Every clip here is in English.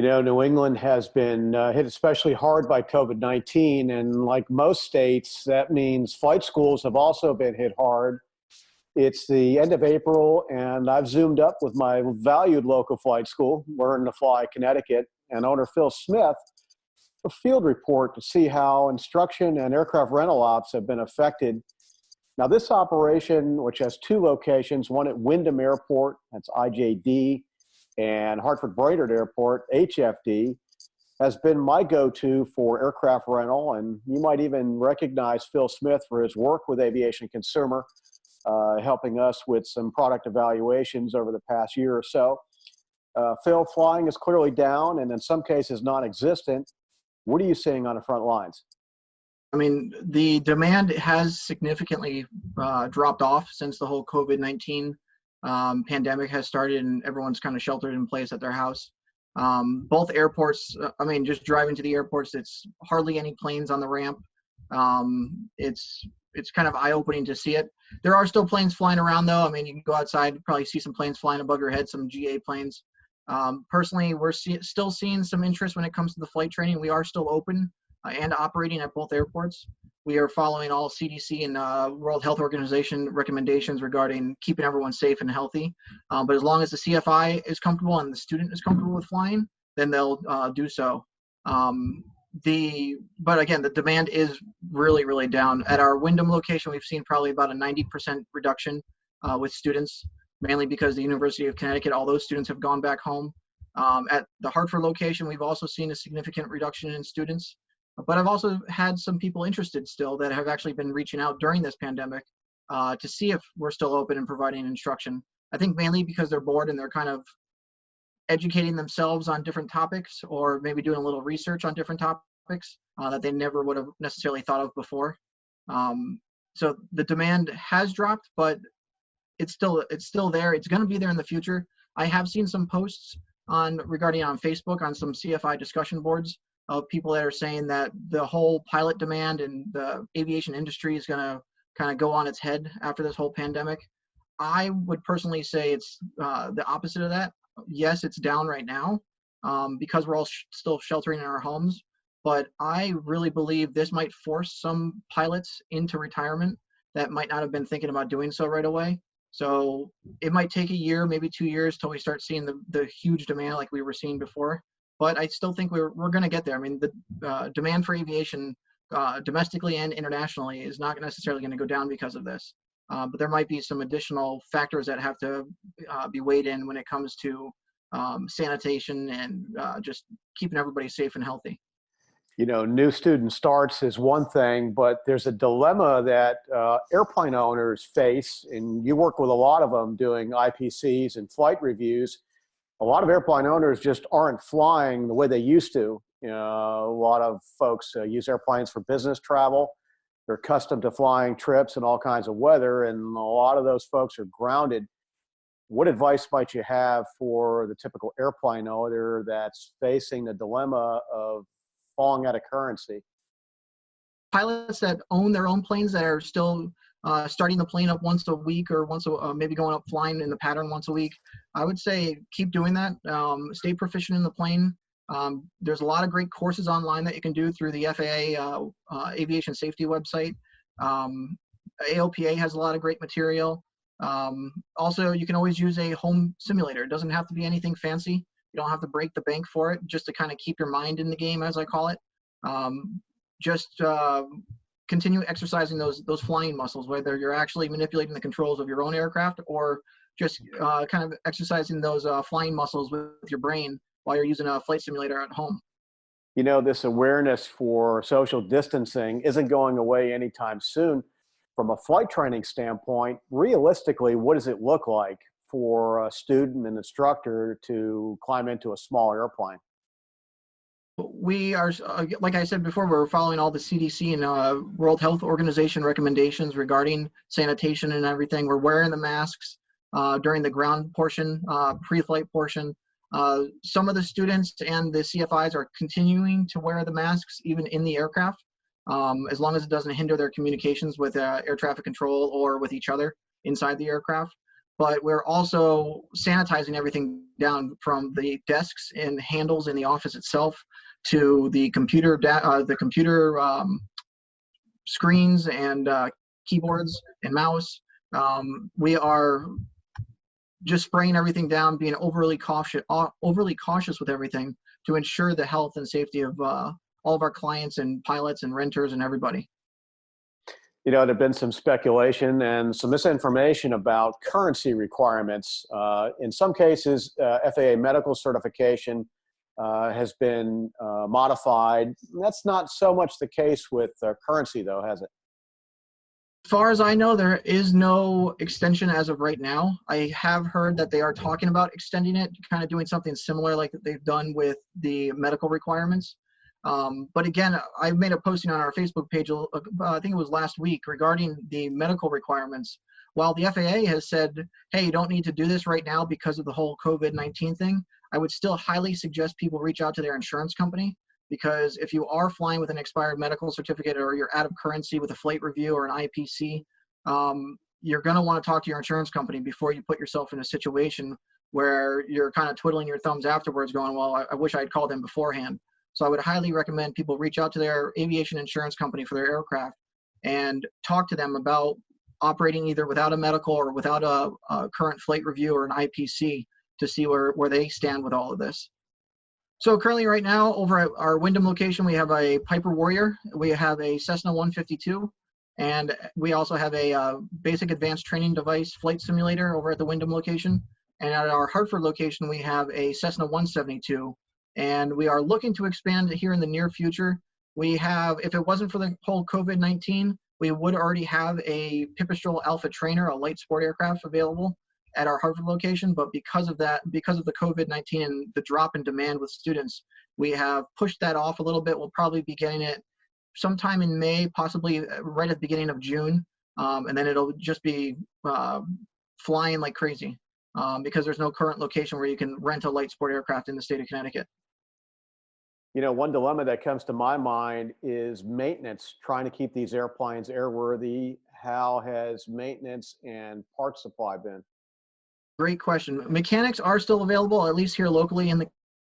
New England has been hit especially hard by COVID-19, and like most states, that means flight schools have also been hit hard. It's the end of April, and I've zoomed up with my valued local flight school, Learn to Fly, Connecticut, and owner Phil Smith, a field report to see how instruction and aircraft rental ops have been affected. Now, this operation, which has two locations, one at Wyndham Airport, that's IJD, and Hartford Brainerd Airport, HFD, has been my go-to for aircraft rental. And you might even recognize Phil Smith for his work with Aviation Consumer, helping us with some product evaluations over the past year or so. Phil, flying is clearly down and in some cases non-existent. What are you seeing on the front lines? I mean, the demand has significantly dropped off since the whole COVID-19 pandemic has started and everyone's kind of sheltered in place at their house. Both airports, just driving to the airports, it's hardly any planes on the ramp. It's kind of eye-opening to see it. There are still planes flying around though. I mean, you can go outside, probably see some planes flying above your head, some GA planes. Personally, we're still seeing some interest when it comes to the flight training. We are still open and operating at both airports. We are following all CDC and World Health Organization recommendations regarding keeping everyone safe and healthy. But as long as the CFI is comfortable and the student is comfortable with flying, then they'll do so. But again, the demand is really, really down. At our Wyndham location, we've seen probably about a 90% reduction with students, mainly because the University of Connecticut, all those students have gone back home. At the Hartford location, we've also seen a significant reduction in students. But I've also had some people interested still that have actually been reaching out during this pandemic to see if we're still open and providing instruction. I think mainly because they're bored and they're kind of educating themselves on different topics or maybe doing a little research on different topics that they never would have necessarily thought of before. So the demand has dropped, but it's still there. It's going to be there in the future. I have seen some posts regarding on Facebook on some CFI discussion boards of people that are saying that the whole pilot demand and the aviation industry is going to kind of go on its head after this whole pandemic. I would personally say it's the opposite of that. Yes, it's down right now because we're all still sheltering in our homes, but I really believe this might force some pilots into retirement that might not have been thinking about doing so right away. So it might take a year, maybe 2 years till we start seeing the huge demand like we were seeing before. But I still think we're going to get there. I mean, the demand for aviation domestically and internationally is not necessarily going to go down because of this. But there might be some additional factors that have to be weighed in when it comes to sanitation and just keeping everybody safe and healthy. New student starts is one thing, but there's a dilemma that airplane owners face, and you work with a lot of them doing IPCs and flight reviews. A lot of airplane owners just aren't flying the way they used to. A lot of folks use airplanes for business travel. They're accustomed to flying trips in all kinds of weather, and a lot of those folks are grounded. What advice might you have for the typical airplane owner that's facing the dilemma of falling out of currency? Pilots that own their own planes that are still starting the plane up once a week or maybe going up flying in the pattern once a week, I would say keep doing that. Stay proficient in the plane. There's a lot of great courses online that you can do through the FAA aviation safety website. AOPA has a lot of great material. Also, you can always use a home simulator. It doesn't have to be anything fancy. You don't have to break the bank for it, just to kind of keep your mind in the game, as I call it. Continue exercising those flying muscles, whether you're actually manipulating the controls of your own aircraft or just kind of exercising those flying muscles with your brain while you're using a flight simulator at home. This awareness for social distancing isn't going away anytime soon. From a flight training standpoint, realistically, what does it look like for a student and instructor to climb into a small airplane? We are, like I said before, we're following all the CDC and World Health Organization recommendations regarding sanitation and everything. We're wearing the masks during the ground portion, pre-flight portion. Some of the students and the CFIs are continuing to wear the masks even in the aircraft, as long as it doesn't hinder their communications with air traffic control or with each other inside the aircraft. but we're also sanitizing everything down from the desks and handles in the office itself to the computer screens and keyboards and mouse. We are just spraying everything down, being overly cautious with everything to ensure the health and safety of all of our clients and pilots and renters and everybody. You know, there've been some speculation and some misinformation about currency requirements. In some cases, FAA medical certification has been modified. That's not so much the case with currency, though, has it? As far as I know, there is no extension as of right now. I have heard that they are talking about extending it, kind of doing something similar like they've done with the medical requirements. But again, I made a posting on our Facebook page, I think it was last week, regarding the medical requirements. While the FAA has said, hey, you don't need to do this right now because of the whole COVID-19 thing, I would still highly suggest people reach out to their insurance company, because if you are flying with an expired medical certificate or you're out of currency with a flight review or an IPC, you're going to want to talk to your insurance company before you put yourself in a situation where you're kind of twiddling your thumbs afterwards going, well, I wish I had called them beforehand. So I would highly recommend people reach out to their aviation insurance company for their aircraft and talk to them about operating either without a medical or without a current flight review or an IPC to see where they stand with all of this. So currently right now over at our Wyndham location, we have a Piper Warrior, we have a Cessna 152, and we also have a basic advanced training device flight simulator over at the Wyndham location. And at our Hartford location, we have a Cessna 172, and we are looking to expand here in the near future. We have, if it wasn't for the whole COVID-19, we would already have a Pipistrel Alpha Trainer, a light sport aircraft available at our Hartford location, but because of that, because of the COVID-19 and the drop in demand with students, we have pushed that off a little bit. We'll probably be getting it sometime in May, possibly right at the beginning of June, and then it'll just be flying like crazy because there's no current location where you can rent a light sport aircraft in the state of Connecticut. You know, one dilemma that comes to my mind is maintenance, trying to keep these airplanes airworthy. How has maintenance and parts supply been? Great question. Mechanics are still available, at least here locally in the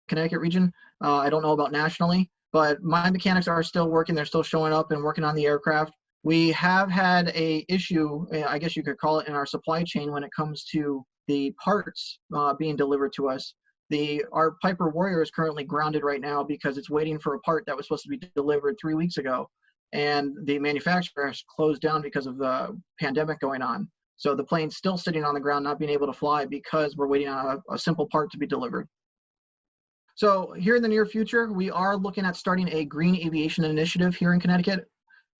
Connecticut region. I don't know about nationally, but my mechanics are still working. They're still showing up and working on the aircraft. We have had a issue, I guess you could call it, in our supply chain when it comes to the parts being delivered to us. Our Piper Warrior is currently grounded right now because it's waiting for a part that was supposed to be delivered 3 weeks ago. And the manufacturer has closed down because of the pandemic going on. So the plane's still sitting on the ground, not being able to fly because we're waiting on a simple part to be delivered. So here in the near future, we are looking at starting a green aviation initiative here in Connecticut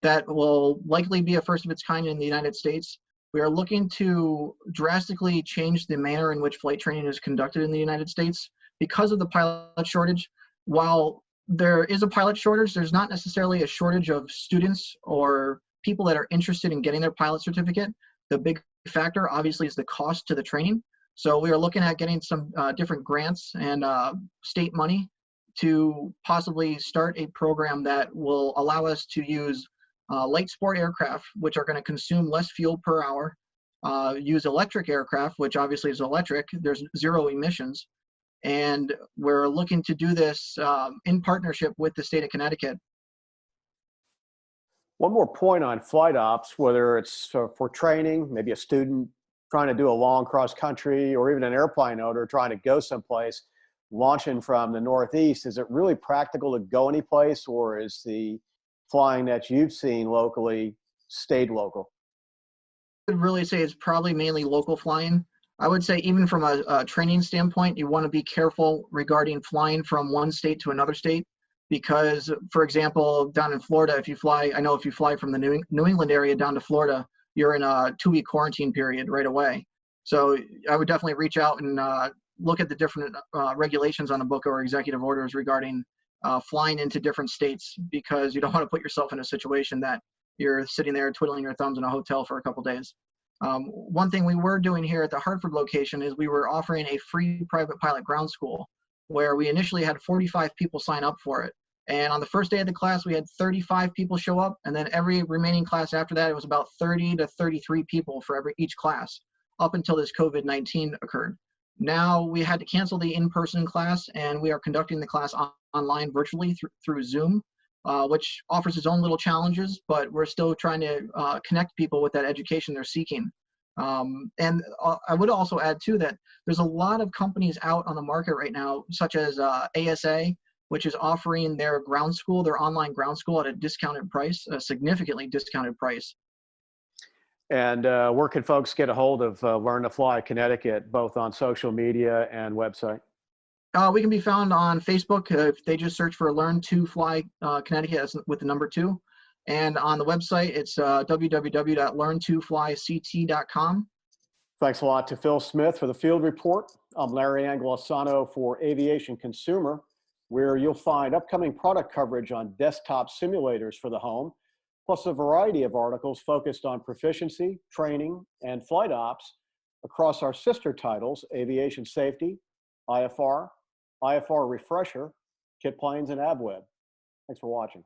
that will likely be a first of its kind in the United States. We are looking to drastically change the manner in which flight training is conducted in the United States because of the pilot shortage. While there is a pilot shortage, there's not necessarily a shortage of students or people that are interested in getting their pilot certificate. The big factor, obviously, is the cost to the training. So we are looking at getting some different grants and state money to possibly start a program that will allow us to use light sport aircraft, which are going to consume less fuel per hour, use electric aircraft, which obviously is electric. There's zero emissions. And we're looking to do this in partnership with the state of Connecticut. One more point on flight ops, whether it's for training, maybe a student trying to do a long cross country, or even an airplane owner trying to go someplace, launching from the Northeast, is it really practical to go anyplace, or is the flying that you've seen locally stayed local? I would really say it's probably mainly local flying. I would say even from a training standpoint, you want to be careful regarding flying from one state to another state. Because, for example, down in Florida, if you fly from the New England area down to Florida, you're in a 2-week quarantine period right away. So I would definitely reach out and look at the different regulations on the book or executive orders regarding flying into different states, because you don't want to put yourself in a situation that you're sitting there twiddling your thumbs in a hotel for a couple days. One thing we were doing here at the Hartford location is we were offering a free private pilot ground school, where we initially had 45 people sign up for it. And on the first day of the class, we had 35 people show up. And then every remaining class after that, it was about 30 to 33 people for each class. up until this COVID-19 occurred. Now we had to cancel the in-person class, and we are conducting the class online virtually through Zoom, which offers its own little challenges, but we're still trying to connect people with that education they're seeking. And I would also add too that there's a lot of companies out on the market right now, such as ASA, which is offering their ground school, their online ground school at a discounted price, a significantly discounted price. And where can folks get a hold of Learn to Fly Connecticut, both on social media and website? We can be found on Facebook if they just search for Learn to Fly Connecticut with the number 2. And on the website, it's www.learntoflyct.com. Thanks a lot to Phil Smith for the field report. I'm Larry Anglisano for Aviation Consumer, where you'll find upcoming product coverage on desktop simulators for the home, plus a variety of articles focused on proficiency, training, and flight ops across our sister titles, Aviation Safety, IFR, IFR Refresher, Kit Planes, and AvWeb. Thanks for watching.